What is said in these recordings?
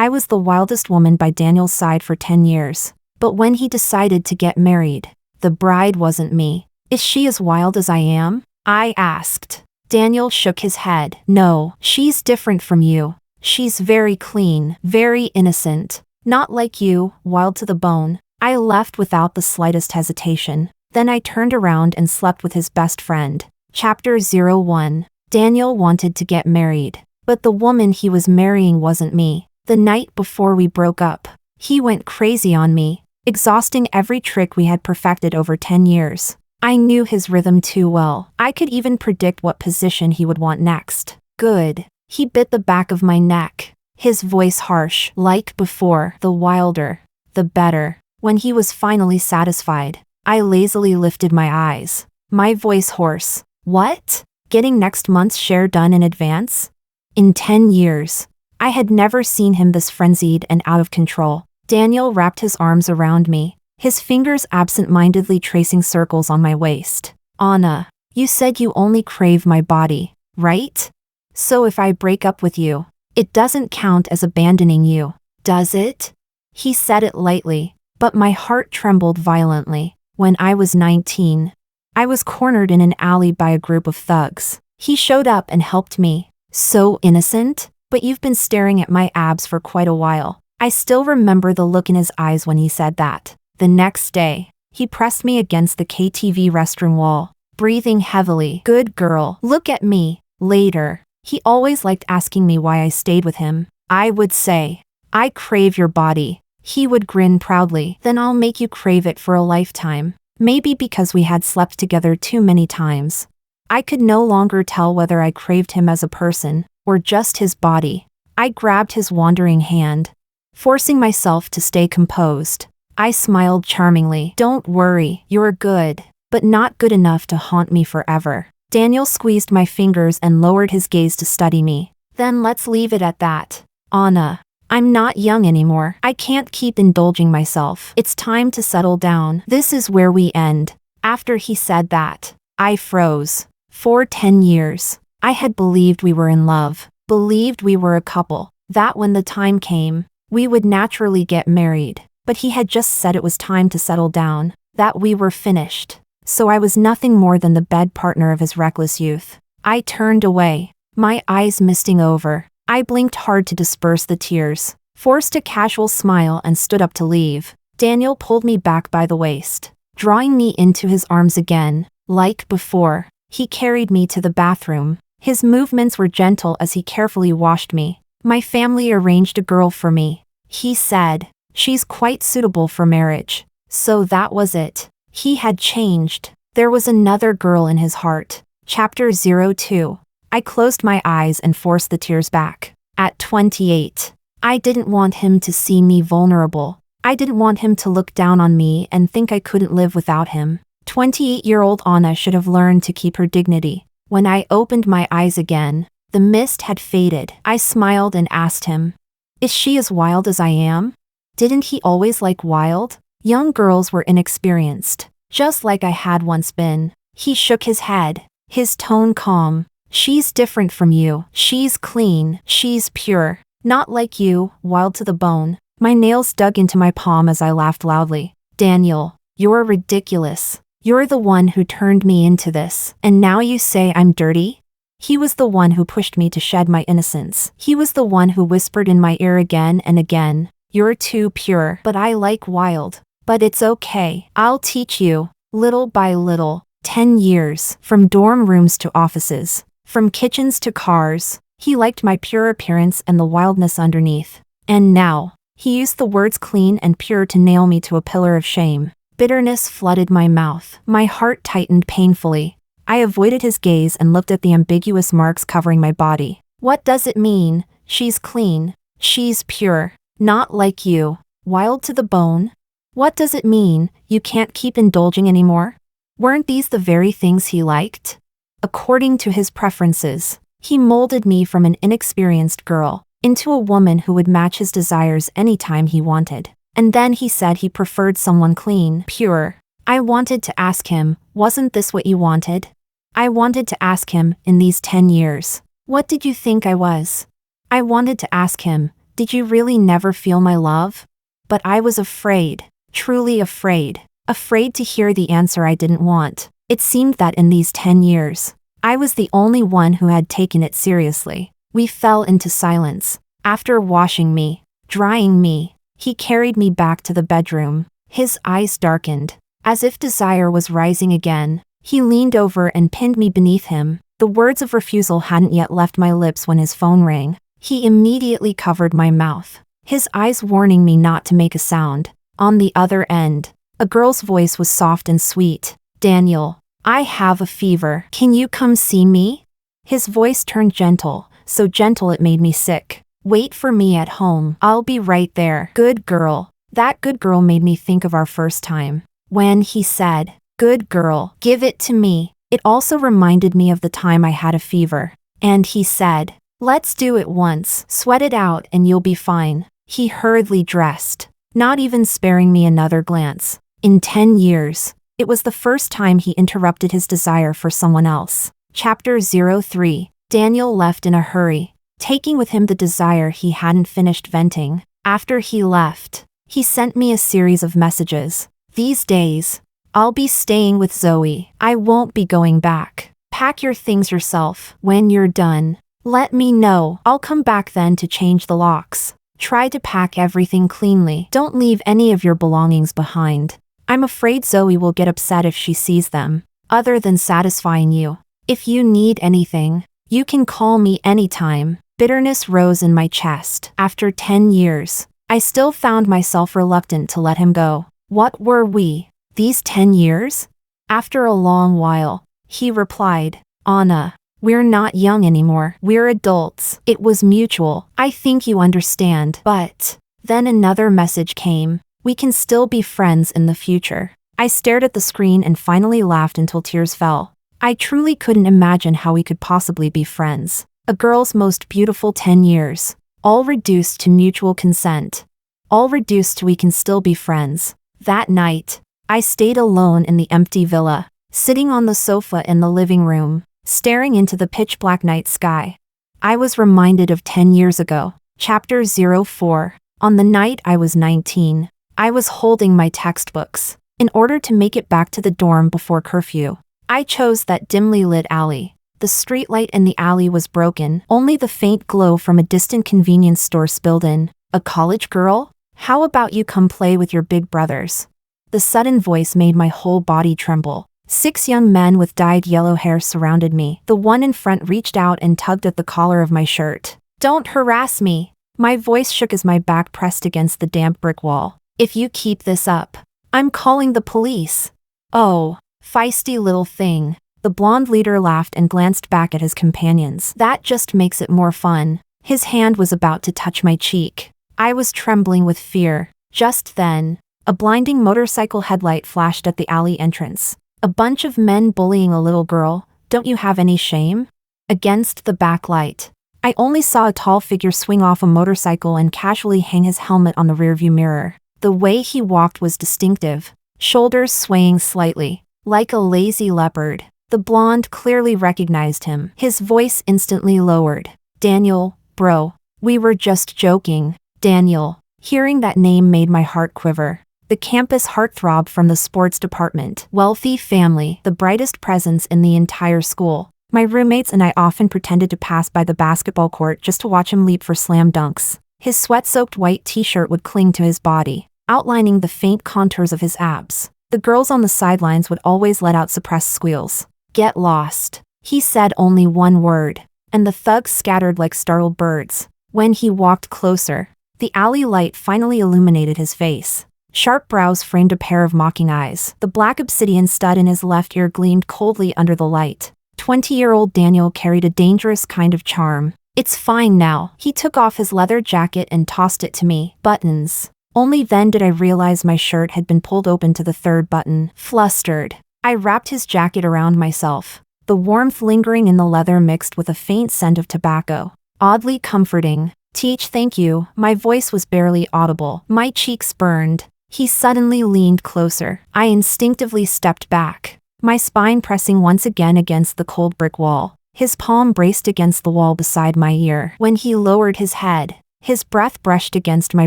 I was the wildest woman by Daniel's side for 10 years. But when he decided to get married, the bride wasn't me. Is she as wild as I am? I asked. Daniel shook his head. No, she's different from you. She's very clean, very innocent. Not like you, wild to the bone. I left without the slightest hesitation. Then I turned around and slept with his best friend. Chapter 01. Daniel wanted to get married. But the woman he was marrying wasn't me. The night before we broke up, he went crazy on me, exhausting every trick we had perfected over 10 years. I knew his rhythm too well. I could even predict what position he would want next. Good. He bit the back of my neck. His voice harsh, like before. The wilder, the better. When he was finally satisfied, I lazily lifted my eyes. My voice hoarse. What? Getting next month's share done in advance? In 10 years. I had never seen him this frenzied and out of control. Daniel wrapped his arms around me, his fingers absent-mindedly tracing circles on my waist. Anna, you said you only crave my body, right? So if I break up with you, it doesn't count as abandoning you, does it? He said it lightly, but my heart trembled violently. When I was 19, I was cornered in an alley by a group of thugs. He showed up and helped me. So innocent? But you've been staring at my abs for quite a while. I still remember the look in his eyes when he said that. The next day, he pressed me against the KTV restroom wall, breathing heavily. Good girl, look at me. Later, he always liked asking me why I stayed with him. I would say, I crave your body. He would grin proudly. Then I'll make you crave it for a lifetime. Maybe because we had slept together too many times. I could no longer tell whether I craved him as a person, or just his body. I grabbed his wandering hand, forcing myself to stay composed. I smiled charmingly. Don't worry, you're good, but not good enough to haunt me forever. Daniel squeezed my fingers and lowered his gaze to study me. Then let's leave it at that. Anna, I'm not young anymore. I can't keep indulging myself. It's time to settle down. This is where we end. After he said that, I froze. For 10 years, I had believed we were in love, believed we were a couple, that when the time came, we would naturally get married. But he had just said it was time to settle down, that we were finished. So I was nothing more than the bed partner of his reckless youth. I turned away, my eyes misting over. I blinked hard to disperse the tears, forced a casual smile and stood up to leave. Daniel pulled me back by the waist, drawing me into his arms again. Like before, he carried me to the bathroom. His movements were gentle as he carefully washed me. My family arranged a girl for me. He said, she's quite suitable for marriage. So that was it. He had changed. There was another girl in his heart. Chapter 02. I closed my eyes and forced the tears back. At 28, I didn't want him to see me vulnerable. I didn't want him to look down on me and think I couldn't live without him. 28-year-old Anna should have learned to keep her dignity. When I opened my eyes again, the mist had faded. I smiled and asked him, is she as wild as I am? Didn't he always like wild? Young girls were inexperienced, just like I had once been. He shook his head, his tone calm. She's different from you. She's clean. She's pure. Not like you, wild to the bone. My nails dug into my palm as I laughed loudly. Daniel, you're ridiculous. You're the one who turned me into this. And now you say I'm dirty? He was the one who pushed me to shed my innocence. He was the one who whispered in my ear again and again, you're too pure. But I like wild. But it's okay. I'll teach you. Little by little. 10 years. From dorm rooms to offices. From kitchens to cars. He liked my pure appearance and the wildness underneath. And now, he used the words clean and pure to nail me to a pillar of shame. Bitterness flooded my mouth. My heart tightened painfully. I avoided his gaze and looked at the ambiguous marks covering my body. What does it mean? She's clean. She's pure. Not like you. Wild to the bone? What does it mean? You can't keep indulging anymore? Weren't these the very things he liked? According to his preferences, he molded me from an inexperienced girl into a woman who would match his desires anytime he wanted. And then he said he preferred someone clean, pure. I wanted to ask him, wasn't this what you wanted? I wanted to ask him, in these 10 years, what did you think I was? I wanted to ask him, Did you really never feel my love? But I was afraid, truly afraid. Afraid to hear the answer I didn't want. It seemed that in these 10 years, I was the only one who had taken it seriously. We fell into silence. After washing me, drying me, he carried me back to the bedroom. His eyes darkened, as if desire was rising again. He leaned over and pinned me beneath him. The words of refusal hadn't yet left my lips when his phone rang. He immediately covered my mouth, his eyes warning me not to make a sound. On the other end, a girl's voice was soft and sweet. Daniel, I have a fever. Can you come see me? His voice turned gentle, so gentle it made me sick. Wait for me at home. I'll be right there. Good girl. That good girl made me think of our first time. When he said, good girl, give it to me, it also reminded me of the time I had a fever. And he said, let's do it once. Sweat it out and you'll be fine. He hurriedly dressed, not even sparing me another glance. In 10 years, it was the first time he interrupted his desire for someone else. Chapter 03. Daniel left in a hurry, taking with him the desire he hadn't finished venting. After he left, he sent me a series of messages. These days, I'll be staying with Zoe. I won't be going back. Pack your things yourself. When you're done, let me know. I'll come back then to change the locks. Try to pack everything cleanly. Don't leave any of your belongings behind. I'm afraid Zoe will get upset if she sees them. Other than satisfying you, if you need anything, you can call me anytime. Bitterness rose in my chest. After 10 years, I still found myself reluctant to let him go. What were we? These 10 years? After a long while, he replied, Anna, we're not young anymore. We're adults. It was mutual. I think you understand. But then another message came. We can still be friends in the future. I stared at the screen and finally laughed until tears fell. I truly couldn't imagine how we could possibly be friends. A girl's most beautiful 10 years. All reduced to mutual consent. All reduced to we can still be friends. That night, I stayed alone in the empty villa, sitting on the sofa in the living room, staring into the pitch-black night sky. I was reminded of 10 years ago. Chapter 04. On the night I was 19, I was holding my textbooks. In order to make it back to the dorm before curfew, I chose that dimly lit alley. The streetlight in the alley was broken, only the faint glow from a distant convenience store spilled in. A college girl? How about you come play with your big brothers? The sudden voice made my whole body tremble. 6 young men with dyed yellow hair surrounded me. The one in front reached out and tugged at the collar of my shirt. Don't harass me. My voice shook as my back pressed against the damp brick wall. If you keep this up, I'm calling the police. Oh, feisty little thing. The blonde leader laughed and glanced back at his companions. That just makes it more fun. His hand was about to touch my cheek. I was trembling with fear. Just then, a blinding motorcycle headlight flashed at the alley entrance. A bunch of men bullying a little girl. Don't you have any shame? Against the backlight, I only saw a tall figure swing off a motorcycle and casually hang his helmet on the rearview mirror. The way he walked was distinctive, shoulders swaying slightly, like a lazy leopard. The blonde clearly recognized him. His voice instantly lowered. Daniel, bro, we were just joking. Daniel. Hearing that name made my heart quiver. The campus heartthrob from the sports department. Wealthy family, the brightest presence in the entire school. My roommates and I often pretended to pass by the basketball court just to watch him leap for slam dunks. His sweat-soaked white t-shirt would cling to his body, outlining the faint contours of his abs. The girls on the sidelines would always let out suppressed squeals. Get lost. He said only one word, and the thugs scattered like startled birds. When he walked closer, the alley light finally illuminated his face. Sharp brows framed a pair of mocking eyes. The black obsidian stud in his left ear gleamed coldly under the light. 20-year-old Daniel carried a dangerous kind of charm. It's fine now. He took off his leather jacket and tossed it to me. Buttons. Only then did I realize my shirt had been pulled open to the third button. Flustered, I wrapped his jacket around myself, the warmth lingering in the leather mixed with a faint scent of tobacco. Oddly comforting. Teach, thank you. My voice was barely audible. My cheeks burned. He suddenly leaned closer. I instinctively stepped back, my spine pressing once again against the cold brick wall. His palm braced against the wall beside my ear. When he lowered his head, His breath brushed against my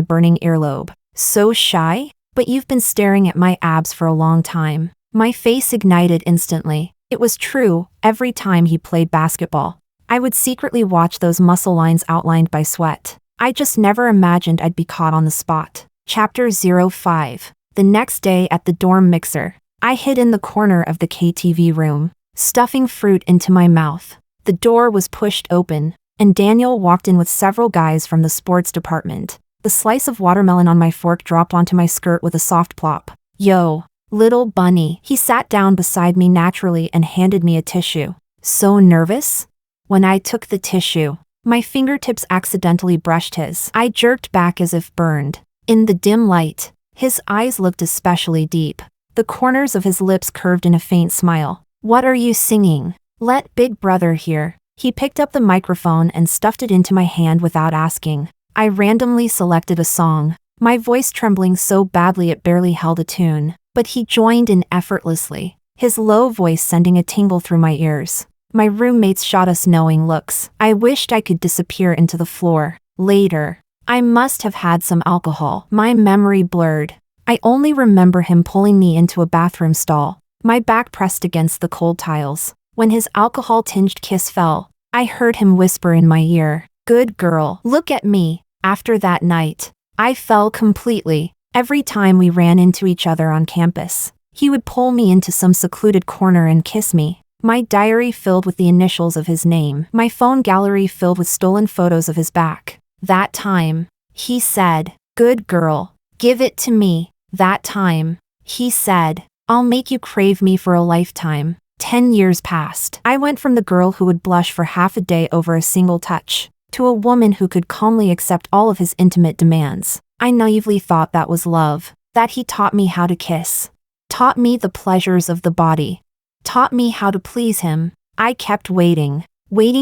burning earlobe. So shy? But you've been staring at my abs for a long time. My face ignited instantly. It was true, every time he played basketball. I would secretly watch those muscle lines outlined by sweat. I just never imagined I'd be caught on the spot. Chapter 05. The next day at the dorm mixer, I hid in the corner of the KTV room, stuffing fruit into my mouth. The door was pushed open, and Daniel walked in with several guys from the sports department. The slice of watermelon on my fork dropped onto my skirt with a soft plop. Yo, little bunny. He sat down beside me naturally and handed me a tissue. So nervous? When I took the tissue, my fingertips accidentally brushed his. I jerked back as if burned. In the dim light, his eyes looked especially deep. The corners of his lips curved in a faint smile. What are you singing? Let Big Brother hear. He picked up the microphone and stuffed it into my hand without asking. I randomly selected a song, my voice trembling so badly it barely held a tune, but he joined in effortlessly, his low voice sending a tingle through my ears. My roommates shot us knowing looks. I wished I could disappear into the floor. Later, I must have had some alcohol. My memory blurred. I only remember him pulling me into a bathroom stall, my back pressed against the cold tiles. When his alcohol-tinged kiss fell, I heard him whisper in my ear, "Good girl, look at me." After that night, I fell completely. Every time we ran into each other on campus, he would pull me into some secluded corner and kiss me. My diary filled with the initials of his name, my phone gallery filled with stolen photos of his back. That time, he said, "Good girl, give it to me." That time, he said, "I'll make you crave me for a lifetime." 10 years passed. I went from the girl who would blush for half a day over a single touch, to a woman who could calmly accept all of his intimate demands. I naively thought that was love, that he taught me how to kiss, taught me the pleasures of the body, taught me how to please him. I kept waiting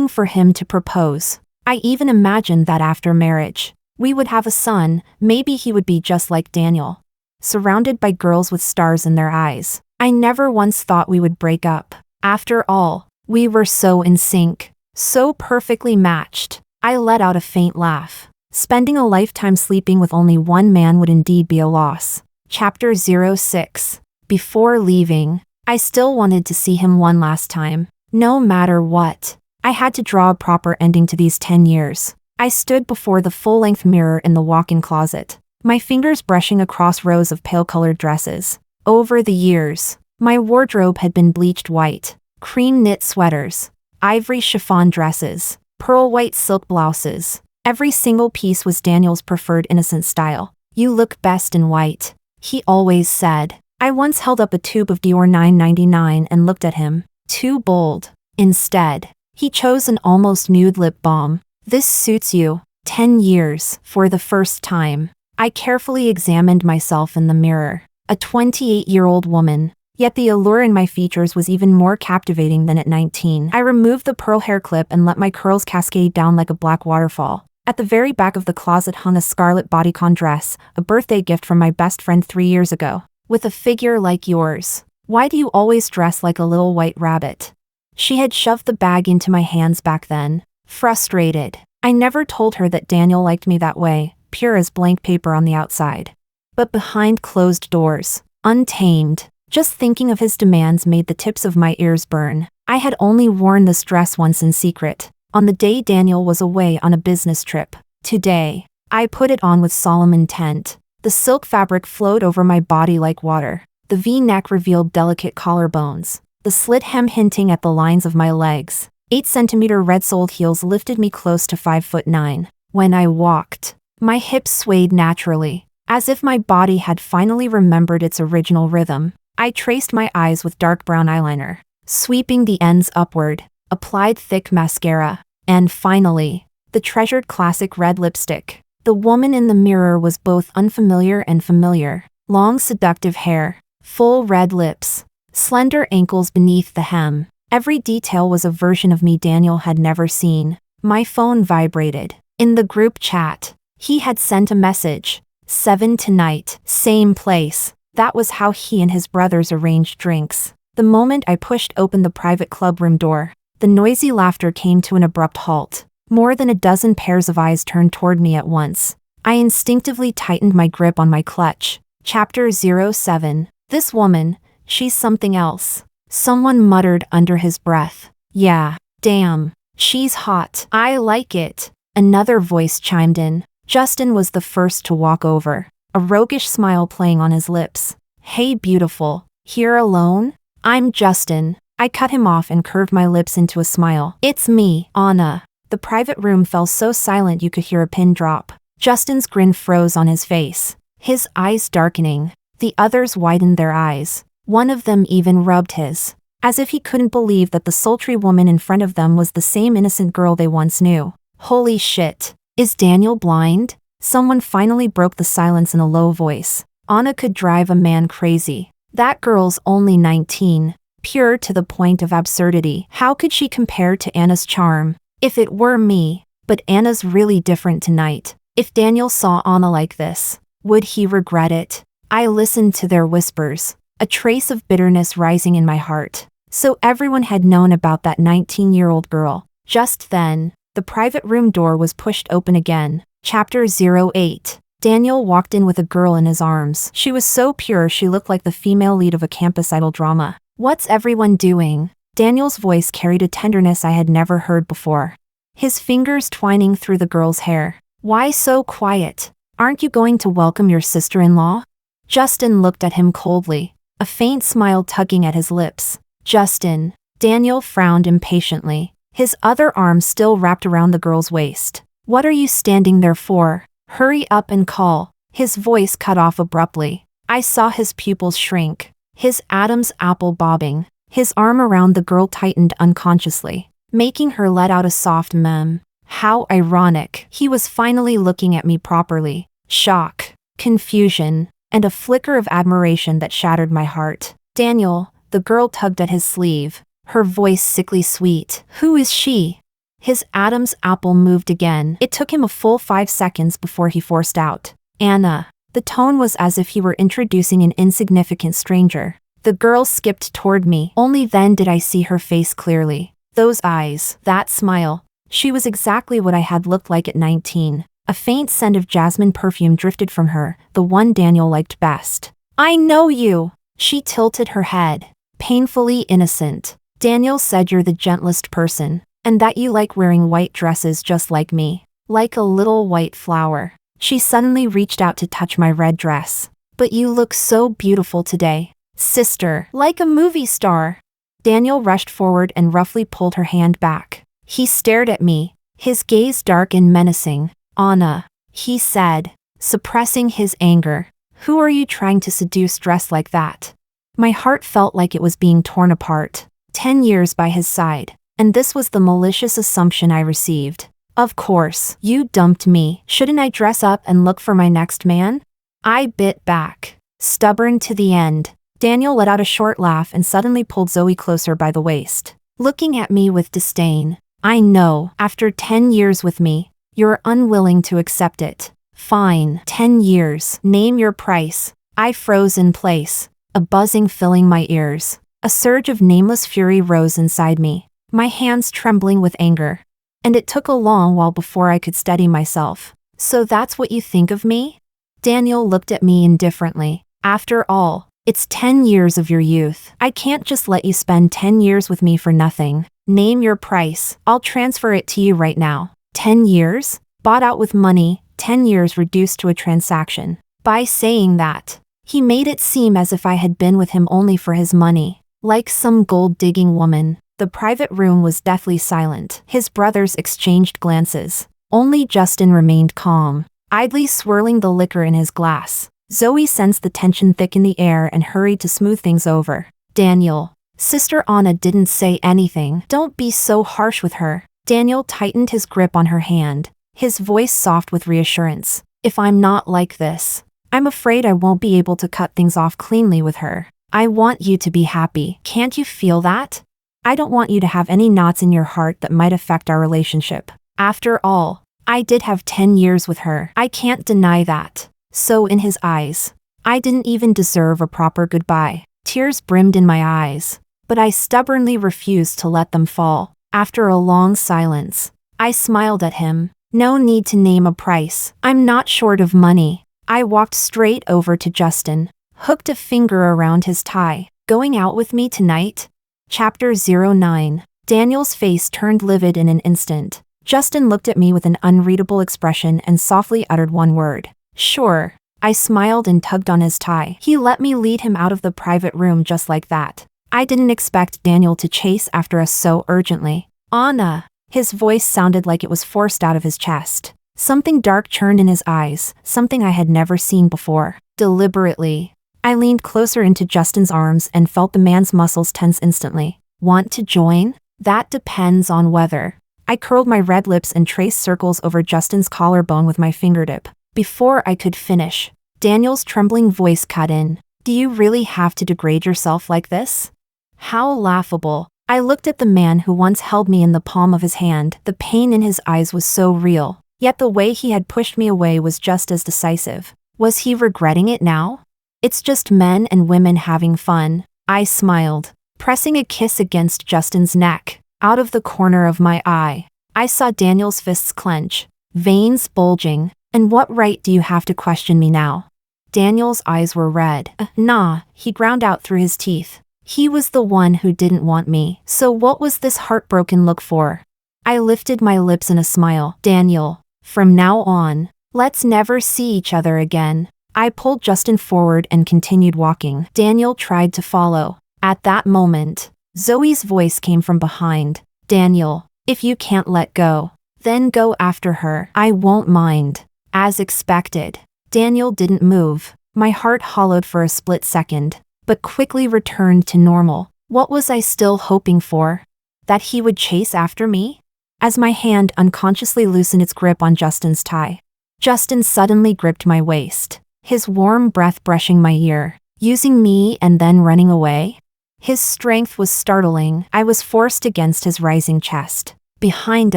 for him to propose. I even imagined that after marriage, we would have a son. Maybe he would be just like Daniel, surrounded by girls with stars in their eyes. I never once thought we would break up. After all, we were so in sync, so perfectly matched. I let out a faint laugh. Spending a lifetime sleeping with only one man would indeed be a loss. Chapter 06. Before leaving, I still wanted to see him one last time. No matter what, I had to draw a proper ending to these 10 years. I stood before the full-length mirror in the walk-in closet, my fingers brushing across rows of pale-colored dresses. Over the years, my wardrobe had been bleached white, cream knit sweaters, ivory chiffon dresses, pearl white silk blouses. Every single piece was Daniel's preferred innocent style. "You look best in white," he always said. I once held up a tube of Dior $9.99 and looked at him. Too bold. Instead, he chose an almost nude lip balm. "This suits you." 10 years. For the first time, I carefully examined myself in the mirror. A 28-year-old woman. Yet the allure in my features was even more captivating than at 19. I removed the pearl hair clip and let my curls cascade down like a black waterfall. At the very back of the closet hung a scarlet bodycon dress, a birthday gift from my best friend 3 years ago. "With a figure like yours, why do you always dress like a little white rabbit?" She had shoved the bag into my hands back then. Frustrated, I never told her that Daniel liked me that way, pure as blank paper on the outside. But behind closed doors, untamed, just thinking of his demands made the tips of my ears burn. I had only worn this dress once in secret, on the day Daniel was away on a business trip. Today, I put it on with solemn intent. The silk fabric flowed over my body like water. The V-neck revealed delicate collarbones, the slit hem hinting at the lines of my legs. 8-centimeter red-soled heels lifted me close to 5'9". When I walked, my hips swayed naturally, as if my body had finally remembered its original rhythm. I traced my eyes with dark brown eyeliner, sweeping the ends upward, applied thick mascara, and finally, the treasured classic red lipstick. The woman in the mirror was both unfamiliar and familiar. Long seductive hair, full red lips, slender ankles beneath the hem. Every detail was a version of me Daniel had never seen. My phone vibrated. In the group chat, he had sent a message. 7 tonight, same place. That was how he and his brothers arranged drinks. The moment I pushed open the private club room door, the noisy laughter came to an abrupt halt. More than a dozen pairs of eyes turned toward me at once. I instinctively tightened my grip on my clutch. Chapter 07. This woman, she's something else. Someone muttered under his breath. Yeah, damn, she's hot. I like it. Another voice chimed in. Justin was the first to walk over, a roguish smile playing on his lips. Hey beautiful, here alone? I'm Justin. I cut him off and curved my lips into a smile. It's me, Anna. The private room fell so silent you could hear a pin drop. Justin's grin froze on his face, his eyes darkening. The others widened their eyes. One of them even rubbed his, as if he couldn't believe that the sultry woman in front of them was the same innocent girl they once knew. Holy shit. Is Daniel blind? Someone finally broke the silence in a low voice. Anna could drive a man crazy. That girl's only 19. Pure to the point of absurdity. How could she compare to Anna's charm? If it were me. But Anna's really different tonight. If Daniel saw Anna like this, would he regret it? I listened to their whispers, a trace of bitterness rising in my heart. So everyone had known about that 19-year-old girl. Just then, the private room door was pushed open again. Chapter 08. Daniel walked in with a girl in his arms. She was so pure she looked like the female lead of a campus idol drama. What's everyone doing? Daniel's voice carried a tenderness I had never heard before. His fingers twining through the girl's hair. Why so quiet? Aren't you going to welcome your sister-in-law? Justin looked at him coldly, a faint smile tugging at his lips. Justin. Daniel frowned impatiently, his other arm still wrapped around the girl's waist. What are you standing there for? Hurry up and call. His voice cut off abruptly. I saw his pupils shrink, his Adam's apple bobbing. His arm around the girl tightened unconsciously, making her let out a soft mem. How ironic. He was finally looking at me properly. Shock, confusion, and a flicker of admiration that shattered my heart. Daniel, the girl tugged at his sleeve, her voice sickly sweet. Who is she? His Adam's apple moved again. It took him a full 5 seconds before he forced out. Anna. The tone was as if he were introducing an insignificant stranger. The girl skipped toward me. Only then did I see her face clearly. Those eyes, that smile. She was exactly what I had looked like at 19. A faint scent of jasmine perfume drifted from her, the one Daniel liked best. I know you! She tilted her head. Painfully innocent. Daniel said you're the gentlest person, and that you like wearing white dresses just like me. Like a little white flower. She suddenly reached out to touch my red dress. But you look so beautiful today. Sister, like a movie star. Daniel rushed forward and roughly pulled her hand back. He stared at me, his gaze dark and menacing. Anna, he said, suppressing his anger. Who are you trying to seduce dressed like that? My heart felt like it was being torn apart. 10 years by his side, and this was the malicious assumption I received. Of course, you dumped me. Shouldn't I dress up and look for my next man? I bit back, stubborn to the end. Daniel let out a short laugh and suddenly pulled Zoe closer by the waist, looking at me with disdain. I know, after 10 years with me, you're unwilling to accept it. Fine, 10 years. Name your price. I froze in place, a buzzing filling my ears. A surge of nameless fury rose inside me, my hands trembling with anger. And it took a long while before I could steady myself. So that's what you think of me? Daniel looked at me indifferently. After all, it's 10 years of your youth. I can't just let you spend 10 years with me for nothing. Name your price. I'll transfer it to you right now. 10 years? Bought out with money, 10 years reduced to a transaction. By saying that, he made it seem as if I had been with him only for his money. Like some gold-digging woman. The private room was deathly silent. His brothers exchanged glances. Only Justin remained calm, idly swirling the liquor in his glass. Zoe sensed the tension thick in the air and hurried to smooth things over. Daniel. Sister Anna didn't say anything. Don't be so harsh with her. Daniel tightened his grip on her hand, his voice soft with reassurance. If I'm not like this, I'm afraid I won't be able to cut things off cleanly with her. I want you to be happy. Can't you feel that? I don't want you to have any knots in your heart that might affect our relationship. After all, I did have 10 years with her. I can't deny that. So in his eyes, I didn't even deserve a proper goodbye. Tears brimmed in my eyes, but I stubbornly refused to let them fall. After a long silence, I smiled at him. No need to name a price. I'm not short of money. I walked straight over to Justin, hooked a finger around his tie. Going out with me tonight? Chapter 09. Daniel's face turned livid in an instant. Justin looked at me with an unreadable expression and softly uttered one word. Sure. I smiled and tugged on his tie. He let me lead him out of the private room just like that. I didn't expect Daniel to chase after us so urgently. Anna. His voice sounded like it was forced out of his chest. Something dark churned in his eyes, something I had never seen before. Deliberately, I leaned closer into Justin's arms and felt the man's muscles tense instantly. Want to join? That depends on whether. I curled my red lips and traced circles over Justin's collarbone with my fingertip. Before I could finish, Daniel's trembling voice cut in. Do you really have to degrade yourself like this? How laughable. I looked at the man who once held me in the palm of his hand. The pain in his eyes was so real, yet the way he had pushed me away was just as decisive. Was he regretting it now? It's just men and women having fun. I smiled, pressing a kiss against Justin's neck. Out of the corner of my eye, I saw Daniel's fists clench, veins bulging. And what right do you have to question me now? Daniel's eyes were red. Nah, he ground out through his teeth. He was the one who didn't want me. So what was this heartbroken look for? I lifted my lips in a smile. Daniel, from now on, let's never see each other again. I pulled Justin forward and continued walking. Daniel tried to follow. At that moment, Zoe's voice came from behind. Daniel, if you can't let go, then go after her. I won't mind. As expected, Daniel didn't move. My heart hollowed for a split second, but quickly returned to normal. What was I still hoping for? That he would chase after me? As my hand unconsciously loosened its grip on Justin's tie, Justin suddenly gripped my waist, his warm breath brushing my ear, using me and then running away. His strength was startling. I was forced against his rising chest. Behind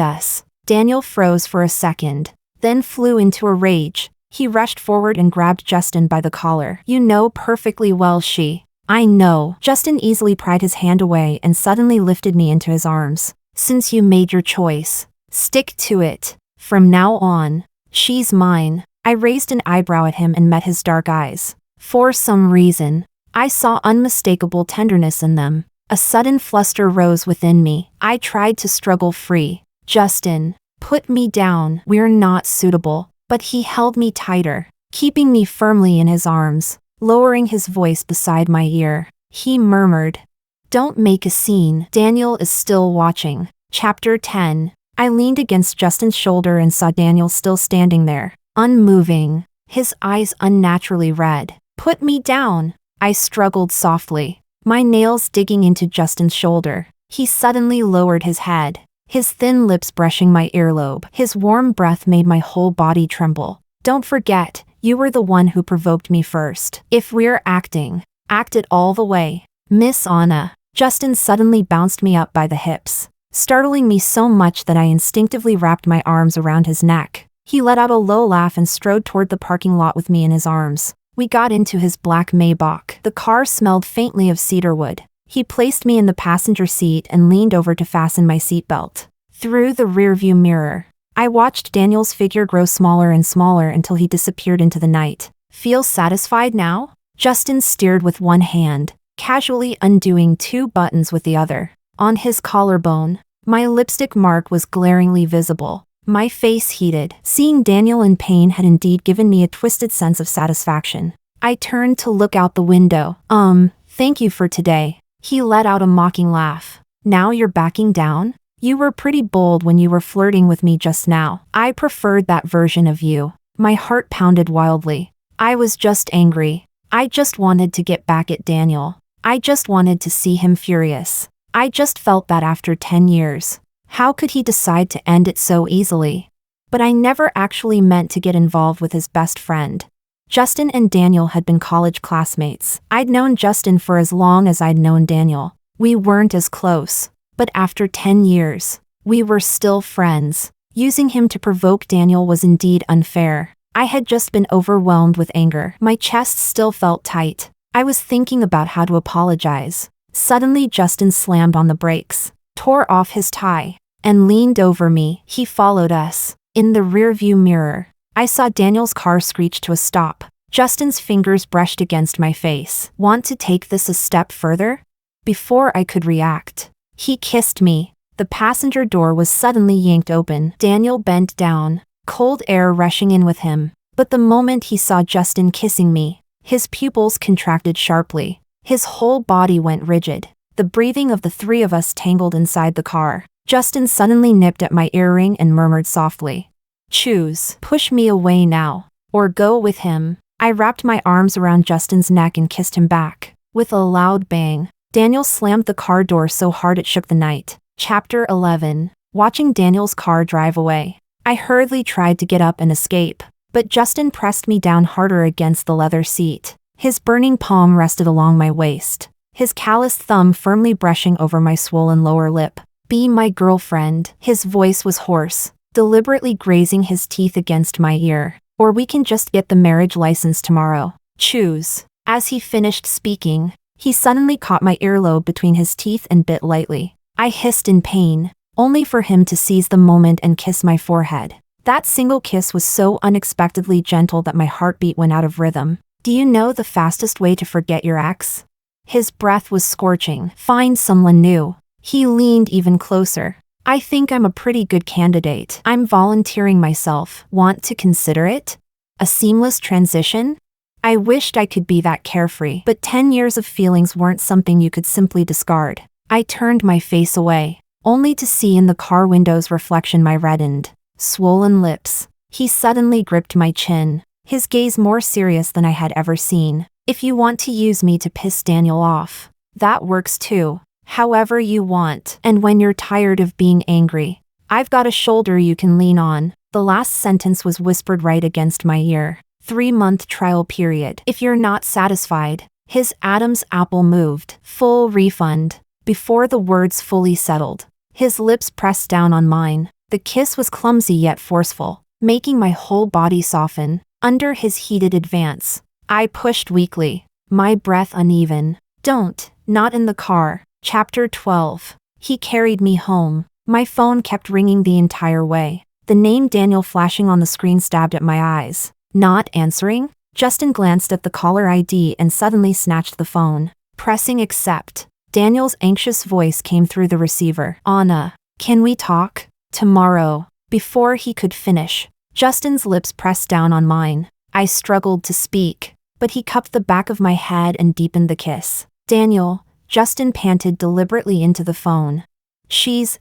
us, Daniel froze for a second, then flew into a rage. He rushed forward and grabbed Justin by the collar. You know perfectly well I know. Justin easily pried his hand away and suddenly lifted me into his arms. Since you made your choice, stick to it. From now on, she's mine. I raised an eyebrow at him and met his dark eyes. For some reason, I saw unmistakable tenderness in them. A sudden fluster rose within me. I tried to struggle free. Justin, put me down. We're not suitable. But he held me tighter, keeping me firmly in his arms. Lowering his voice beside my ear, he murmured, Don't make a scene. Daniel is still watching. Chapter 10. I leaned against Justin's shoulder and saw Daniel still standing there, unmoving, his eyes unnaturally red. Put me down. I struggled softly, my nails digging into Justin's shoulder. He suddenly lowered his head, his thin lips brushing my earlobe. His warm breath made my whole body tremble. Don't forget, you were the one who provoked me first. If we're acting, act it all the way. Miss Anna. Justin suddenly bounced me up by the hips, startling me so much that I instinctively wrapped my arms around his neck. He let out a low laugh and strode toward the parking lot with me in his arms. We got into his black Maybach. The car smelled faintly of cedarwood. He placed me in the passenger seat and leaned over to fasten my seatbelt. Through the rearview mirror, I watched Daniel's figure grow smaller and smaller until he disappeared into the night. Feel satisfied now? Justin steered with one hand, casually undoing 2 buttons with the other. On his collarbone, my lipstick mark was glaringly visible. My face heated. Seeing Daniel in pain had indeed given me a twisted sense of satisfaction. I turned to look out the window. Thank you for today. He let out a mocking laugh. Now you're backing down? You were pretty bold when you were flirting with me just now. I preferred that version of you. My heart pounded wildly. I was just angry. I just wanted to get back at Daniel. I just wanted to see him furious. I just felt that after 10 years. How could he decide to end it so easily? But I never actually meant to get involved with his best friend. Justin and Daniel had been college classmates. I'd known Justin for as long as I'd known Daniel. We weren't as close, but after 10 years, we were still friends. Using him to provoke Daniel was indeed unfair. I had just been overwhelmed with anger. My chest still felt tight. I was thinking about how to apologize. Suddenly Justin slammed on the brakes, tore off his tie, and leaned over me. He followed us. In the rearview mirror, I saw Daniel's car screech to a stop. Justin's fingers brushed against my face. Want to take this a step further? Before I could react, he kissed me. The passenger door was suddenly yanked open. Daniel bent down, cold air rushing in with him. But the moment he saw Justin kissing me, his pupils contracted sharply. His whole body went rigid. The breathing of the three of us tangled inside the car. Justin suddenly nipped at my earring and murmured softly, "Choose. Push me away now, or go with him." I wrapped my arms around Justin's neck and kissed him back. With a loud bang, Daniel slammed the car door so hard it shook the night. Chapter 11. Watching Daniel's car drive away, I hurriedly tried to get up and escape, but Justin pressed me down harder against the leather seat. His burning palm rested along my waist, his calloused thumb firmly brushing over my swollen lower lip. "Be my girlfriend." His voice was hoarse, deliberately grazing his teeth against my ear. "Or we can just get the marriage license tomorrow. Choose." As he finished speaking, he suddenly caught my earlobe between his teeth and bit lightly. I hissed in pain, only for him to seize the moment and kiss my forehead. That single kiss was so unexpectedly gentle that my heartbeat went out of rhythm. "Do you know the fastest way to forget your ex?" His breath was scorching. "Find someone new." He leaned even closer. "I think I'm a pretty good candidate. I'm volunteering myself. Want to consider it? A seamless transition?" I wished I could be that carefree, but 10 years of feelings weren't something you could simply discard. I turned my face away, only to see in the car window's reflection my reddened, swollen lips. He suddenly gripped my chin, his gaze more serious than I had ever seen. "If you want to use me to piss Daniel off, that works too. However you want. And when you're tired of being angry, I've got a shoulder you can lean on." The last sentence was whispered right against my ear. 3-month trial period. If you're not satisfied. His Adam's apple moved. Full refund. Before the words fully settled, his lips pressed down on mine. The kiss was clumsy yet forceful, making my whole body soften. Under his heated advance, I pushed weakly, my breath uneven. "Don't. Not in the car." Chapter 12. He carried me home. My phone kept ringing the entire way. The name Daniel flashing on the screen stabbed at my eyes. Not answering? Justin glanced at the caller ID and suddenly snatched the phone. Pressing accept, Daniel's anxious voice came through the receiver. "Anna, can we talk? Tomorrow." Before he could finish, Justin's lips pressed down on mine. I struggled to speak, but he cupped the back of my head and deepened the kiss. "Daniel," Justin panted deliberately into the phone. "She's,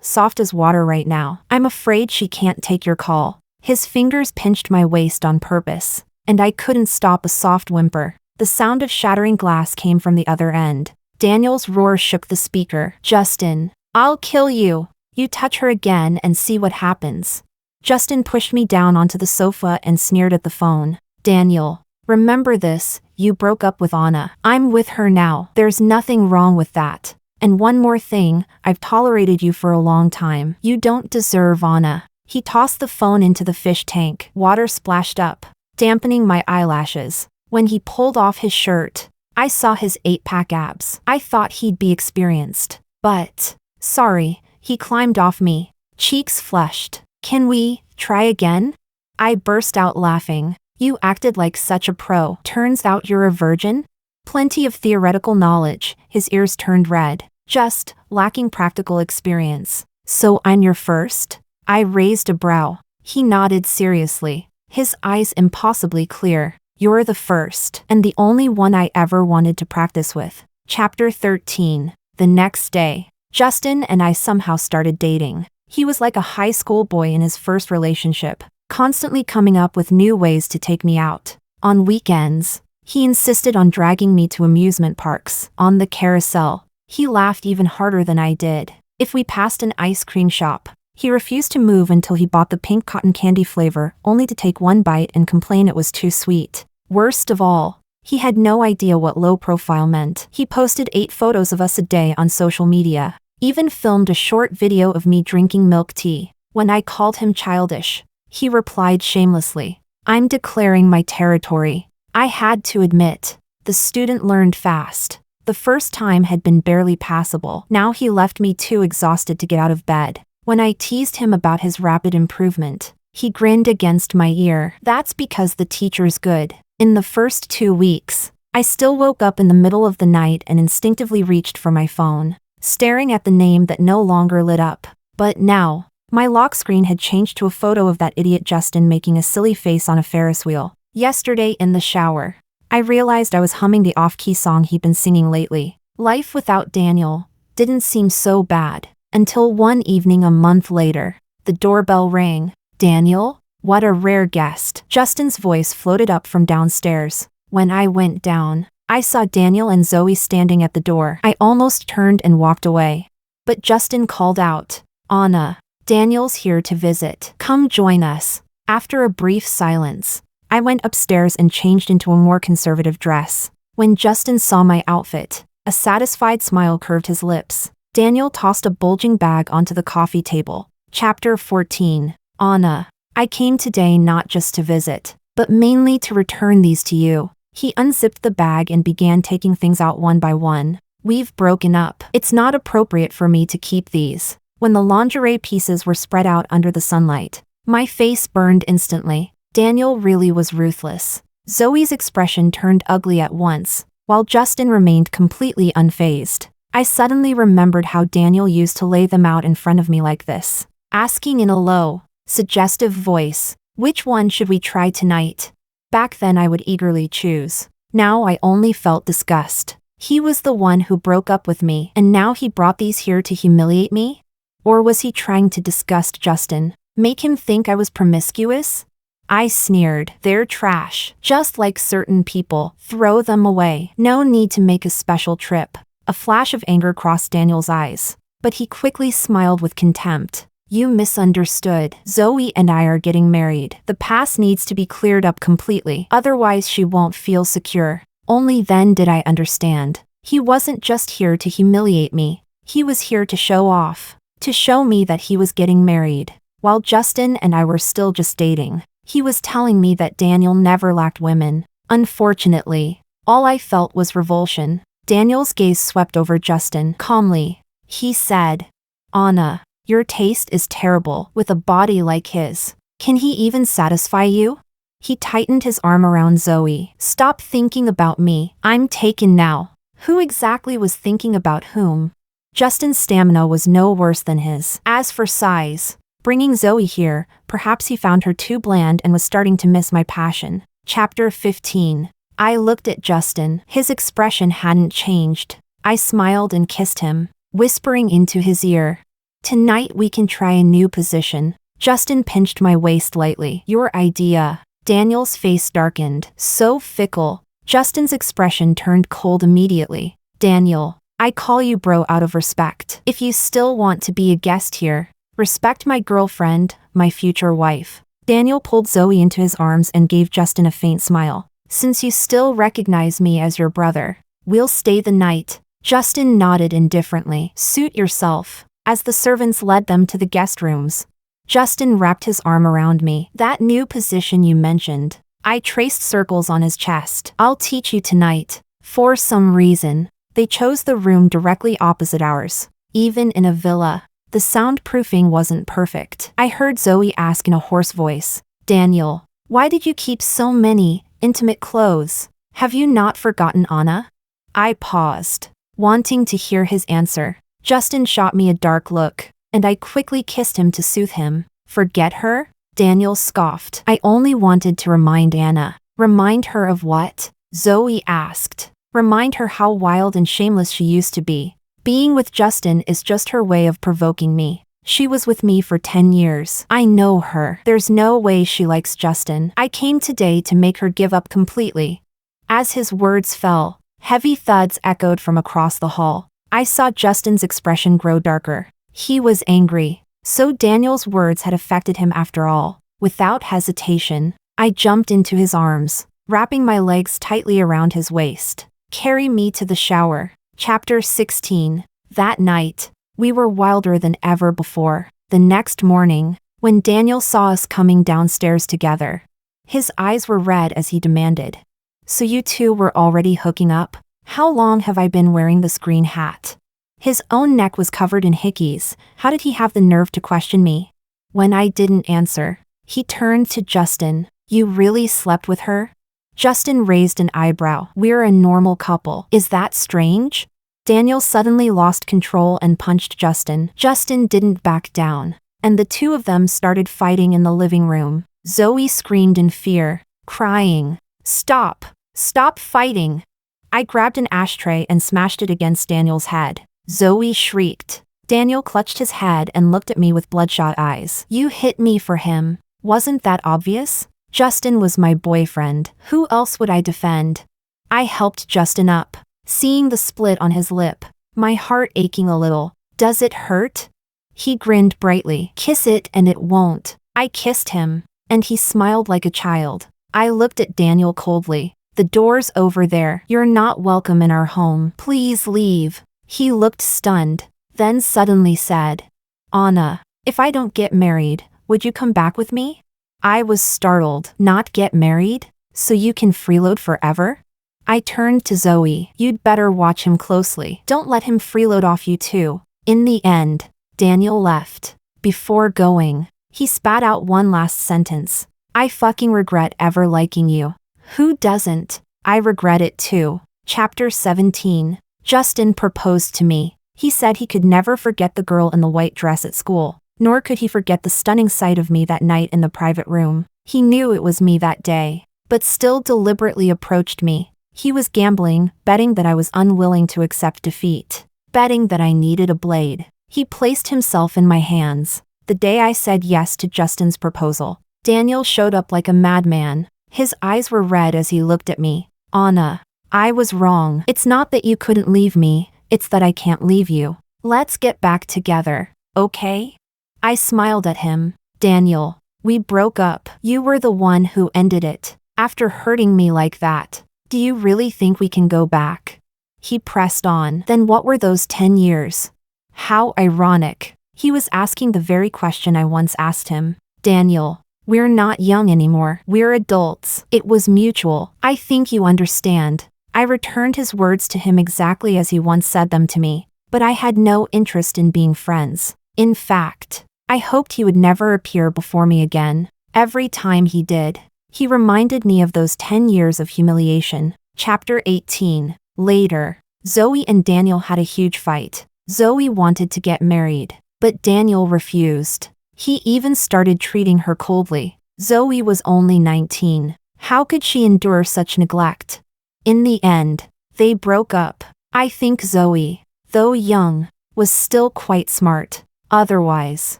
soft as water right now. I'm afraid she can't take your call." His fingers pinched my waist on purpose, and I couldn't stop a soft whimper. The sound of shattering glass came from the other end. Daniel's roar shook the speaker. "Justin, I'll kill you. You touch her again and see what happens." Justin pushed me down onto the sofa and sneered at the phone. "Daniel, remember this, you broke up with Anna. I'm with her now. There's nothing wrong with that. And one more thing, I've tolerated you for a long time. You don't deserve Anna." He tossed the phone into the fish tank. Water splashed up, dampening my eyelashes. When he pulled off his shirt, I saw his 8-pack abs. I thought he'd be experienced. But, sorry, he climbed off me, cheeks flushed. "Can we try again?" I burst out laughing. "You acted like such a pro. Turns out you're a virgin?" Plenty of theoretical knowledge, his ears turned red. "Just lacking practical experience." "So I'm your first?" I raised a brow. He nodded seriously, his eyes impossibly clear. "You're the first, and the only one I ever wanted to practice with." Chapter 13. The next day, Justin and I somehow started dating. He was like a high school boy in his first relationship, constantly coming up with new ways to take me out. On weekends, he insisted on dragging me to amusement parks. On the carousel, he laughed even harder than I did. If we passed an ice cream shop, he refused to move until he bought the pink cotton candy flavor, only to take one bite and complain it was too sweet. Worst of all, he had no idea what low profile meant. He posted 8 photos of us a day on social media, even filmed a short video of me drinking milk tea. When I called him childish, he replied shamelessly, "I'm declaring my territory." I had to admit, the student learned fast. The first time had been barely passable. Now he left me too exhausted to get out of bed. When I teased him about his rapid improvement, he grinned against my ear. That's because the teacher's good. In the first 2 weeks, I still woke up in the middle of the night and instinctively reached for my phone, staring at the name that no longer lit up. But now, my lock screen had changed to a photo of that idiot Justin making a silly face on a Ferris wheel. Yesterday in the shower, I realized I was humming the off-key song he'd been singing lately. Life without Daniel didn't seem so bad, until one evening a month later, the doorbell rang. Daniel? What a rare guest. Justin's voice floated up from downstairs. When I went down, I saw Daniel and Zoe standing at the door. I almost turned and walked away. But Justin called out, "Anna, Daniel's here to visit. Come join us." After a brief silence, I went upstairs and changed into a more conservative dress. When Justin saw my outfit, a satisfied smile curved his lips. Daniel tossed a bulging bag onto the coffee table. Chapter 14. Anna, I came today not just to visit, but mainly to return these to you. He unzipped the bag and began taking things out one by one. We've broken up. It's not appropriate for me to keep these. When the lingerie pieces were spread out under the sunlight, my face burned instantly. Daniel really was ruthless. Zoe's expression turned ugly at once, while Justin remained completely unfazed. I suddenly remembered how Daniel used to lay them out in front of me like this, asking in a low, suggestive voice, "Which one should we try tonight?" Back then I would eagerly choose. Now I only felt disgust. He was the one who broke up with me, and now he brought these here to humiliate me? Or was he trying to disgust Justin, make him think I was promiscuous? I sneered. They're trash. Just like certain people, throw them away. No need to make a special trip. A flash of anger crossed Daniel's eyes, but he quickly smiled with contempt. You misunderstood. Zoe and I are getting married. The past needs to be cleared up completely, otherwise she won't feel secure. Only then did I understand. He wasn't just here to humiliate me. He was here to show off, to show me that he was getting married. While Justin and I were still just dating, he was telling me that Daniel never lacked women. Unfortunately, all I felt was revulsion. Daniel's gaze swept over Justin. Calmly, he said, "Anna, your taste is terrible with a body like his. Can he even satisfy you?" He tightened his arm around Zoe. "Stop thinking about me. I'm taken now." Who exactly was thinking about whom? Justin's stamina was no worse than his. As for size, bringing Zoe here, perhaps he found her too bland and was starting to miss my passion. Chapter 15. I looked at Justin. His expression hadn't changed. I smiled and kissed him, whispering into his ear, "Tonight we can try a new position." Justin pinched my waist lightly. "Your idea." Daniel's face darkened. So fickle. Justin's expression turned cold immediately. "Daniel, I call you bro out of respect. If you still want to be a guest here, respect my girlfriend, my future wife." Daniel pulled Zoe into his arms and gave Justin a faint smile. "Since you still recognize me as your brother, we'll stay the night." Justin nodded indifferently. "Suit yourself." As the servants led them to the guest rooms, Justin wrapped his arm around me. "That new position you mentioned." I traced circles on his chest. "I'll teach you tonight." For some reason, they chose the room directly opposite ours. Even in a villa, the soundproofing wasn't perfect. I heard Zoe ask in a hoarse voice, "Daniel, why did you keep so many intimate clothes? Have you not forgotten Anna?" I paused, wanting to hear his answer. Justin shot me a dark look, and I quickly kissed him to soothe him. "Forget her?" Daniel scoffed. "I only wanted to remind Anna." "Remind her of what?" Zoe asked. "Remind her how wild and shameless she used to be. Being with Justin is just her way of provoking me. She was with me for 10 years. I know her. There's no way she likes Justin. I came today to make her give up completely." As his words fell, heavy thuds echoed from across the hall. I saw Justin's expression grow darker. He was angry. So Daniel's words had affected him after all. Without hesitation, I jumped into his arms, wrapping my legs tightly around his waist. "Carry me to the shower." Chapter 16. That night, we were wilder than ever before. The next morning, when Daniel saw us coming downstairs together, his eyes were red as he demanded, "So you two were already hooking up? How long have I been wearing this green hat?" His own neck was covered in hickeys. How did he have the nerve to question me? When I didn't answer, he turned to Justin. You really slept with her? Justin raised an eyebrow. We're a normal couple. Is that strange? Daniel suddenly lost control and punched Justin. Justin didn't back down, and the two of them started fighting in the living room. Zoe screamed in fear, crying, "Stop! Stop fighting!" I grabbed an ashtray and smashed it against Daniel's head. Zoe shrieked. Daniel clutched his head and looked at me with bloodshot eyes. You hit me for him. Wasn't that obvious? Justin was my boyfriend. Who else would I defend? I helped Justin up, seeing the split on his lip, my heart aching a little. Does it hurt? He grinned brightly. Kiss it and it won't. I kissed him, and he smiled like a child. I looked at Daniel coldly. The door's over there. You're not welcome in our home. Please leave. He looked stunned, then suddenly said, Anna, if I don't get married, would you come back with me? I was startled. Not get married? So you can freeload forever? I turned to Zoe. You'd better watch him closely. Don't let him freeload off you too. In the end, Daniel left. Before going, he spat out one last sentence. I fucking regret ever liking you. Who doesn't? I regret it too. Chapter 17. Justin proposed to me. He said he could never forget the girl in the white dress at school, nor could he forget the stunning sight of me that night in the private room. He knew it was me that day, but still deliberately approached me. He was gambling, betting that I was unwilling to accept defeat, betting that I needed a blade. He placed himself in my hands. The day I said yes to Justin's proposal, Daniel showed up like a madman. His eyes were red as he looked at me. Anna, I was wrong. It's not that you couldn't leave me, it's that I can't leave you. Let's get back together, okay? I smiled at him. Daniel, we broke up. You were the one who ended it. After hurting me like that, do you really think we can go back? He pressed on. Then what were those 10 years? How ironic. He was asking the very question I once asked him. Daniel, we're not young anymore. We're adults. It was mutual. I think you understand. I returned his words to him exactly as he once said them to me, but I had no interest in being friends. In fact, I hoped he would never appear before me again. Every time he did, he reminded me of those 10 years of humiliation. Chapter 18. Later, Zoe and Daniel had a huge fight. Zoe wanted to get married, but Daniel refused. He even started treating her coldly. Zoe was only 19. How could she endure such neglect? In the end, they broke up. I think Zoe, though young, was still quite smart. Otherwise,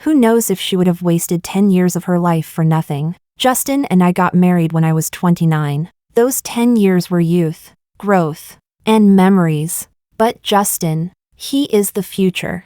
who knows if she would have wasted 10 years of her life for nothing. Justin and I got married when I was 29. Those 10 years were youth, growth, and memories. But Justin, he is the future.